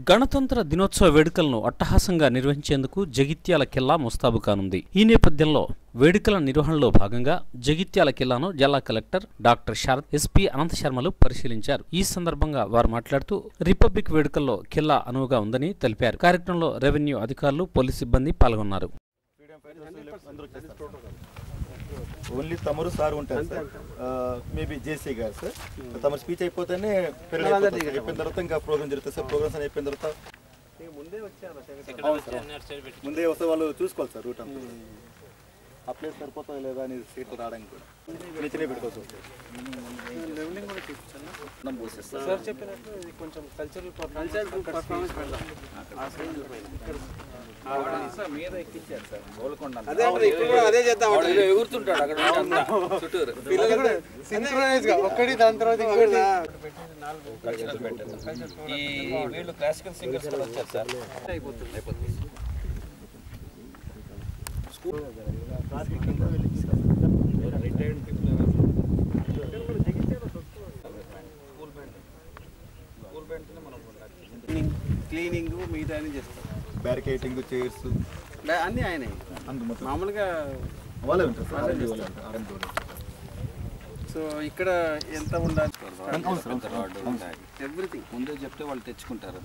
గణతంత్ర దినోత్సవ వేడుకలను అట్టహాసంగా నిర్వహించేందుకు జగిత్యాల కిల్లా ముస్తాబు కానుంది. ఈ నేపథ్యంలో వేడుకల నిర్వహణలో భాగంగా జగిత్యాల కిల్లాను జిల్లా కలెక్టర్ డాక్టర్ శరత్, ఎస్పీ అనంత శర్మలు పరిశీలించారు. ఈ సందర్భంగా వారు మాట్లాడుతూ రిపబ్లిక్ వేడుకల్లో కిల్లా అనువుగా ఉందని తెలిపారు. కార్యక్రమంలో రెవెన్యూ అధికారులు, పోలీస్ సిబ్బంది పాల్గొన్నారు. ఓన్లీ తమరు సార్ ఉంటారు సార్, మేబీ జేసీ గారు సార్. తమ స్పీచ్ అయిపోతేనే అయిపోయిన తర్వాత ఇంకా ప్రోగ్రామ్ జరుగుతుంది సార్. ప్రోగ్రామ్స్ అయిపోయిన తర్వాత ముందే వస్తే వాళ్ళు చూసుకోవాలి సార్. రూట్ అంతా ఆ ప్లేస్ సరిపోతుందా లేదా అని సీట్లు రావడానికి కూడా నిచ్చినే పెట్టుకోవచ్చు సార్. చెప్పినట్టు ఇది కొంచెం కల్చరల్ పర్ఫార్మెన్స్ పెడదాం. అదే చేద్దాం. ఎగురుతుంటాడు అక్కడ చుట్టూరు ఒక్కటి, దాని తర్వాత వీళ్ళు క్లాసికల్ సింగర్స్ కూడా వచ్చారు సార్. అయిపోతుంది స్కూల్ క్లీనింగ్ మిగతా అన్ని చేస్తారు. బ్యారికేటింగ్, చైర్స్ అన్నీ ఆయనే. మామూలుగా వాళ్ళే ఉంటారు సార్. సో ఇక్కడ ఎంత ఉండాలి, ఎవ్రీథింగ్ ముందే చెప్తే వాళ్ళు తెచ్చుకుంటారు.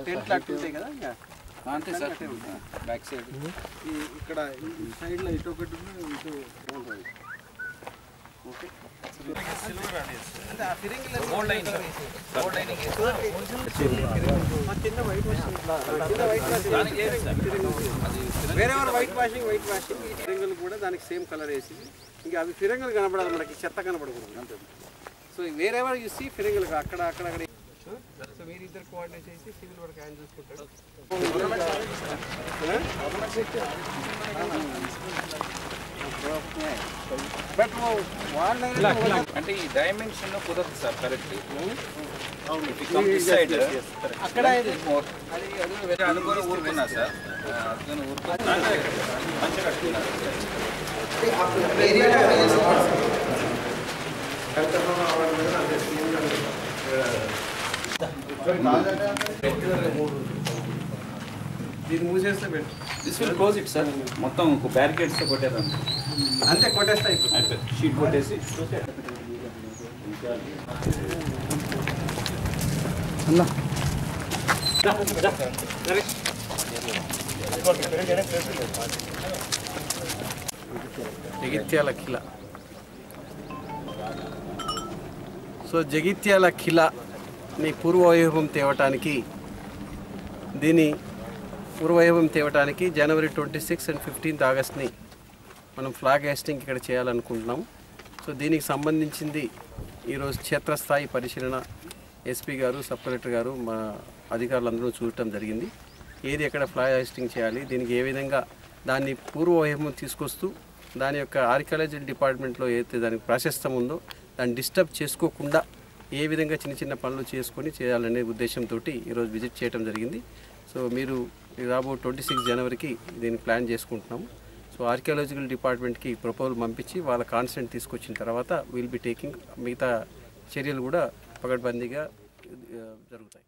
టెంట్ లాంటి ఉంటాయి కదా, ఇంకా అంతే సార్. బ్యాక్ సైడ్ ఇక్కడ సైడ్లో ఇటు ఒకటి ఇటు ఉంటుంది. ఓకే, వేరే వైట్ వాషింగ్ ఫిరంగులు కూడా దానికి సేమ్ కలర్ వేసి, ఇంకా అవి ఫిరంగులు కనపడాలి, మనకి చెత్త కనపడకూడదు అంతే. సో వేరే ఎవరు చూసి ఫిరంగులు అక్కడ సో మీరిద్దరు కోఆర్డినేట్ చేసి సివిల్ వర్క్ ఆయన చూసుకుంటాడు. అంటే ఈ డైమెన్షన్ కుదరదు సార్ కరెక్ట్. అక్కడ అనుకోని ఊరుకున్నా సార్. దీన్ని మూసేస్తే this will close it sir. మొత్తం బ్యారికేడ్స్ కొట్టేదాం అంతే, కొట్టేస్తా షీట్ కొట్టేసి. జగిత్యాల ఖిలా. సో జగిత్యాల ఖిలాని పూర్వవైభవం తేవటానికి జనవరి 26 and 15th ఆగస్ట్ని మనం ఫ్లాగ్ హాస్టింగ్ ఇక్కడ చేయాలనుకుంటున్నాం. సో దీనికి సంబంధించింది ఈరోజు క్షేత్రస్థాయి పరిశీలన ఎస్పీ గారు, సబ్ కలెక్టర్ గారు, మా అధికారులందరూ చూడటం జరిగింది. ఏది ఎక్కడ ఫ్లాగ్ హాస్టింగ్ చేయాలి, దీనికి ఏ విధంగా దాన్ని పూర్వవైభవం తీసుకొస్తూ దాని యొక్క ఆర్కియాలజికల్ డిపార్ట్మెంట్లో ఏదైతే దానికి ప్రాశస్త్యం ఉందో దాన్ని డిస్టర్బ్ చేసుకోకుండా ఏ విధంగా చిన్న చిన్న పనులు చేసుకొని చేయాలనే ఉద్దేశంతో ఈరోజు విజిట్ చేయడం జరిగింది. సో మీరు రాబో 26 జనవరికి దీన్ని ప్లాన్ చేసుకుంటున్నాము. సో ఆర్కియాలజికల్ డిపార్ట్మెంట్కి ప్రపోజల్ పంపించి వాళ్ళ కాన్సెంట్ తీసుకొచ్చిన తర్వాత విల్ బి టేకింగ్ మిగతా చర్యలు కూడా పకడ్బందీగా జరుగుతాయి.